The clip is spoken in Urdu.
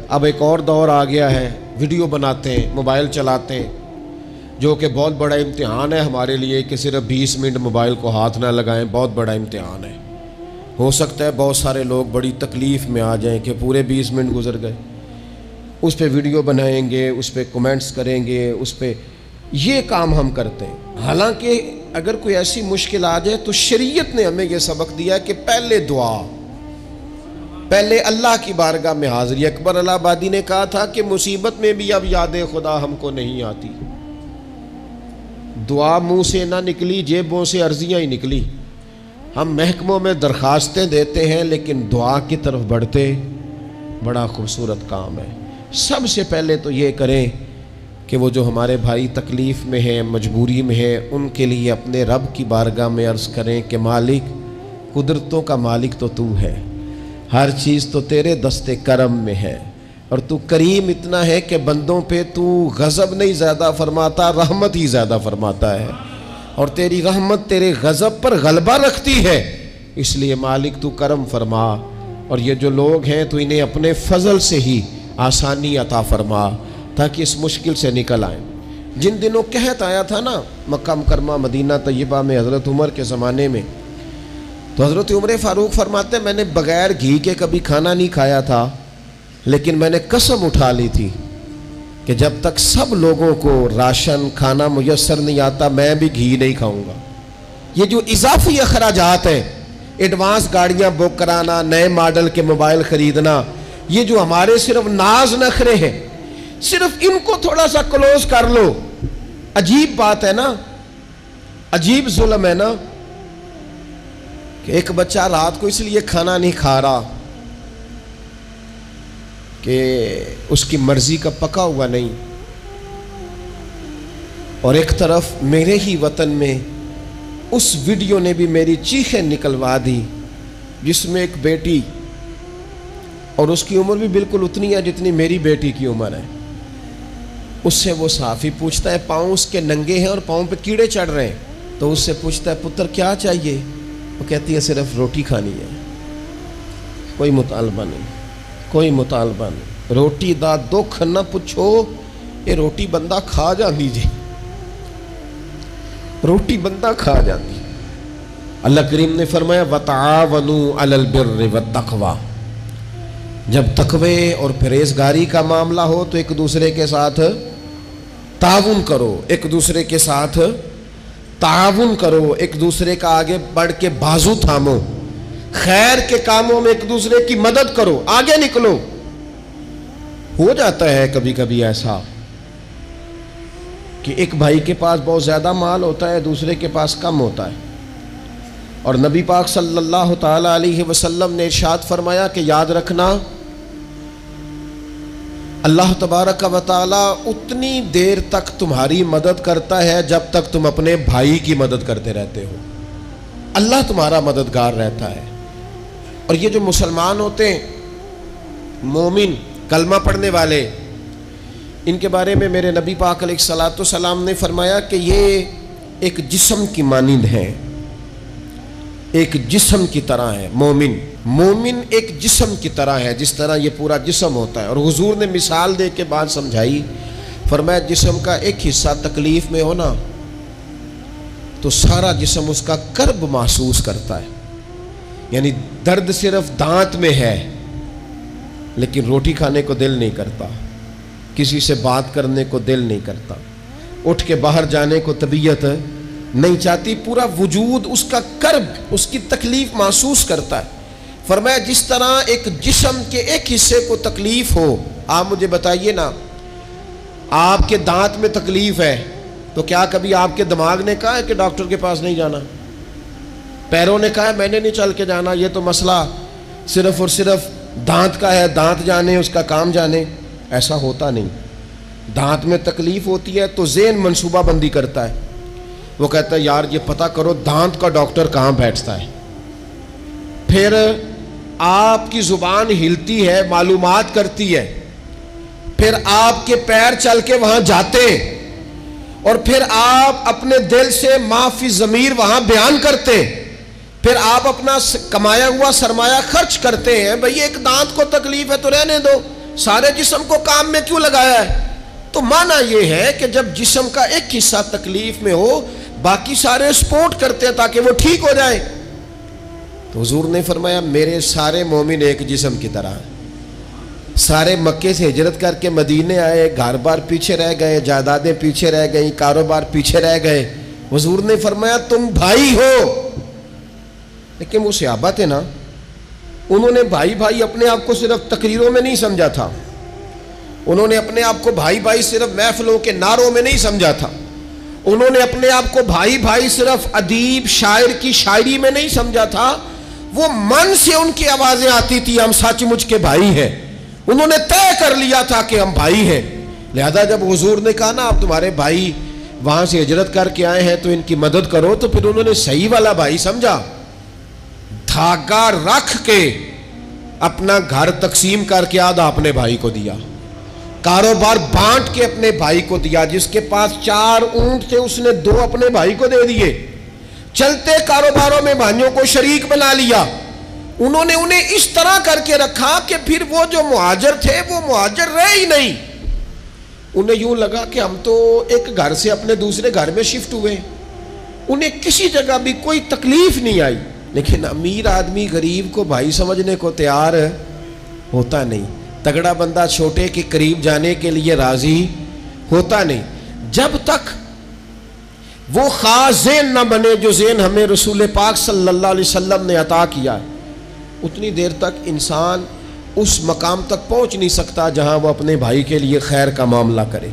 اب ایک اور دور آ گیا ہے، ویڈیو بناتے ہیں، موبائل چلاتے ہیں، جو کہ بہت بڑا امتحان ہے ہمارے لیے کہ صرف 20 منٹ موبائل کو ہاتھ نہ لگائیں، بہت بڑا امتحان ہے۔ ہو سکتا ہے بہت سارے لوگ بڑی تکلیف میں آ جائیں کہ پورے 20 منٹ گزر گئے، اس پہ ویڈیو بنائیں گے، اس پہ کومنٹس کریں گے، اس پہ یہ کام ہم کرتے ہیں۔ حالانکہ اگر کوئی ایسی مشکل آ جائے تو شریعت نے ہمیں یہ سبق دیا کہ پہلے دعا، پہلے اللہ کی بارگاہ میں حاضری۔ اکبر الہ آبادی نے کہا تھا کہ مصیبت میں بھی اب یاد خدا ہم کو نہیں آتی، دعا منہ سے نہ نکلی، جیبوں سے عرضیاں ہی نکلی۔ ہم محکموں میں درخواستیں دیتے ہیں لیکن دعا کی طرف بڑھتے بڑا خوبصورت کام ہے۔ سب سے پہلے تو یہ کریں کہ وہ جو ہمارے بھائی تکلیف میں ہیں، مجبوری میں ہیں، ان کے لیے اپنے رب کی بارگاہ میں عرض کریں کہ مالک، قدرتوں کا مالک تو تو ہے، ہر چیز تو تیرے دست کرم میں ہے، اور تو کریم اتنا ہے کہ بندوں پہ تو غضب نہیں زیادہ فرماتا، رحمت ہی زیادہ فرماتا ہے، اور تیری رحمت تیرے غضب پر غلبہ رکھتی ہے، اس لیے مالک تو کرم فرما، اور یہ جو لوگ ہیں تو انہیں اپنے فضل سے ہی آسانی عطا فرما تاکہ اس مشکل سے نکل آئیں۔ جن دنوں قحط آیا تھا نا مکہ مکرمہ مدینہ طیبہ میں حضرت عمر کے زمانے میں، تو حضرت عمر فاروق فرماتے ہیں میں نے بغیر گھی کے کبھی کھانا نہیں کھایا تھا، لیکن میں نے قسم اٹھا لی تھی کہ جب تک سب لوگوں کو راشن کھانا میسر نہیں آتا میں بھی گھی نہیں کھاؤں گا۔ یہ جو اضافی اخراجات ہیں، ایڈوانس گاڑیاں بک کرانا، نئے ماڈل کے موبائل خریدنا، یہ جو ہمارے صرف ناز نخرے ہیں، صرف ان کو تھوڑا سا کلوز کر لو۔ عجیب بات ہے نا، عجیب ظلم ہے نا کہ ایک بچہ رات کو اس لیے کھانا نہیں کھا رہا کہ اس کی مرضی کا پکا ہوا نہیں، اور ایک طرف میرے ہی وطن میں اس ویڈیو نے بھی میری چیخیں نکلوا دی جس میں ایک بیٹی، اور اس کی عمر بھی بالکل اتنی ہے جتنی میری بیٹی کی عمر ہے، اس سے وہ صحافی پوچھتا ہے، پاؤں اس کے ننگے ہیں اور پاؤں پہ کیڑے چڑھ رہے ہیں، تو اس سے پوچھتا ہے پتر کیا چاہیے؟ وہ کہتی ہے صرف روٹی کھانی ہے، کوئی مطالبہ نہیں، کوئی مطالبہ نہیں، روٹی دا دکھ نہ پوچھو، یہ روٹی بندہ کھا جاندی جی، روٹی بندہ کھا جاندی۔ اللہ کریم نے فرمایا وَتَعَاوَنُوا عَلَى الْبِرِّ وَالتَّقْوَى، جب تقوی اور پرہیزگاری کا معاملہ ہو تو ایک دوسرے کے ساتھ تعاون کرو، ایک دوسرے کے ساتھ تعاون کرو، ایک دوسرے کا آگے بڑھ کے بازو تھامو، خیر کے کاموں میں ایک دوسرے کی مدد کرو، آگے نکلو۔ ہو جاتا ہے کبھی کبھی ایسا کہ ایک بھائی کے پاس بہت زیادہ مال ہوتا ہے، دوسرے کے پاس کم ہوتا ہے، اور نبی پاک صلی اللہ تعالی علیہ وسلم نے ارشاد فرمایا کہ یاد رکھنا اللہ تبارک و تعالی اتنی دیر تک تمہاری مدد کرتا ہے جب تک تم اپنے بھائی کی مدد کرتے رہتے ہو، اللہ تمہارا مددگار رہتا ہے۔ اور یہ جو مسلمان ہوتے ہیں، مومن، کلمہ پڑھنے والے، ان کے بارے میں میرے نبی پاک علیہ الصلوۃ والسلام نے فرمایا کہ یہ ایک جسم کی مانند ہے، ایک جسم کی طرح ہے۔ مومن ایک جسم کی طرح ہے، جس طرح یہ پورا جسم ہوتا ہے، اور حضور نے مثال دے کے بات سمجھائی، فرمایا جسم کا ایک حصہ تکلیف میں ہونا تو سارا جسم اس کا کرب محسوس کرتا ہے، یعنی درد صرف دانت میں ہے لیکن روٹی کھانے کو دل نہیں کرتا، کسی سے بات کرنے کو دل نہیں کرتا، اٹھ کے باہر جانے کو طبیعت نہیں چاہتی، پورا وجود اس کا کرب، اس کی تکلیف محسوس کرتا ہے۔ فرمایا جس طرح ایک جسم کے ایک حصے کو تکلیف ہو، آپ مجھے بتائیے نا، آپ کے دانت میں تکلیف ہے تو کیا کبھی آپ کے دماغ نے کہا ہے کہ ڈاکٹر کے پاس نہیں جانا؟ پیروں نے کہا ہے میں نے نہیں چل کے جانا، یہ تو مسئلہ صرف اور صرف دانت کا ہے، دانت جانے اس کا کام جانے؟ ایسا ہوتا نہیں۔ دانت میں تکلیف ہوتی ہے تو ذہن منصوبہ بندی کرتا ہے، وہ کہتا ہے یار یہ پتہ کرو دانت کا ڈاکٹر کہاں بیٹھتا ہے، پھر آپ کی زبان ہلتی ہے، معلومات کرتی ہے، پھر آپ کے پیر چل کے وہاں جاتے ہیں، اور پھر آپ اپنے دل سے ما فی ضمیر وہاں بیان کرتے ہیں، پھر آپ اپنا کمایا ہوا سرمایہ خرچ کرتے ہیں۔ بھئی ایک دانت کو تکلیف ہے تو رہنے دو، سارے جسم کو کام میں کیوں لگایا ہے؟ تو معنی یہ ہے کہ جب جسم کا ایک حصہ تکلیف میں ہو باقی سارے سپورٹ کرتے ہیں تاکہ وہ ٹھیک ہو جائے. تو حضور نے فرمایا میرے سارے مومن ایک جسم کی طرح ہیں. سارے مکے سے ہجرت کر کے مدینے آئے, گھر بار پیچھے رہ گئے, جائیدادیں پیچھے رہ گئیں, کاروبار پیچھے رہ گئے. حضور نے فرمایا تم بھائی ہو. لیکن وہ صحابہ تھے نا, انہوں نے بھائی بھائی اپنے آپ کو صرف تقریروں میں نہیں سمجھا تھا, انہوں نے اپنے آپ کو بھائی بھائی صرف محفلوں کے نعروں میں نہیں سمجھا تھا, انہوں نے اپنے آپ کو بھائی بھائی صرف ادیب شاعر کی شاعری میں نہیں سمجھا تھا. وہ من سے ان کی آوازیں آتی تھی ہم سچ مچ کے بھائی ہیں. انہوں نے طے کر لیا تھا کہ ہم بھائی ہیں. لہذا جب حضور نے کہا نا آپ تمہارے بھائی وہاں سے ہجرت کر کے آئے ہیں تو ان کی مدد کرو, تو پھر انہوں نے صحیح والا بھائی سمجھا. دھاگا رکھ کے اپنا گھر تقسیم کر کے آدھا اپنے بھائی کو دیا, کاروبار بانٹ کے اپنے بھائی کو دیا. جس کے پاس 4 اونٹ تھے اس نے 2 اپنے بھائی کو دے دیے. چلتے کاروباروں میں بھائیوں کو شریک بنا لیا. انہوں نے انہیں اس طرح کر کے رکھا کہ پھر وہ جو مہاجر تھے وہ مہاجر رہے ہی نہیں. انہیں یوں لگا کہ ہم تو ایک گھر سے اپنے دوسرے گھر میں شفٹ ہوئے. انہیں کسی جگہ بھی کوئی تکلیف نہیں آئی. لیکن امیر آدمی غریب کو بھائی سمجھنے کو تیار ہوتا نہیں. تگڑا بندہ چھوٹے کے قریب جانے کے لیے راضی ہوتا نہیں. جب تک وہ خاص ذہن نہ بنے جو ذہن ہمیں رسول پاک صلی اللہ علیہ وسلم نے عطا کیا ہے, اتنی دیر تک انسان اس مقام تک پہنچ نہیں سکتا جہاں وہ اپنے بھائی کے لیے خیر کا معاملہ کرے.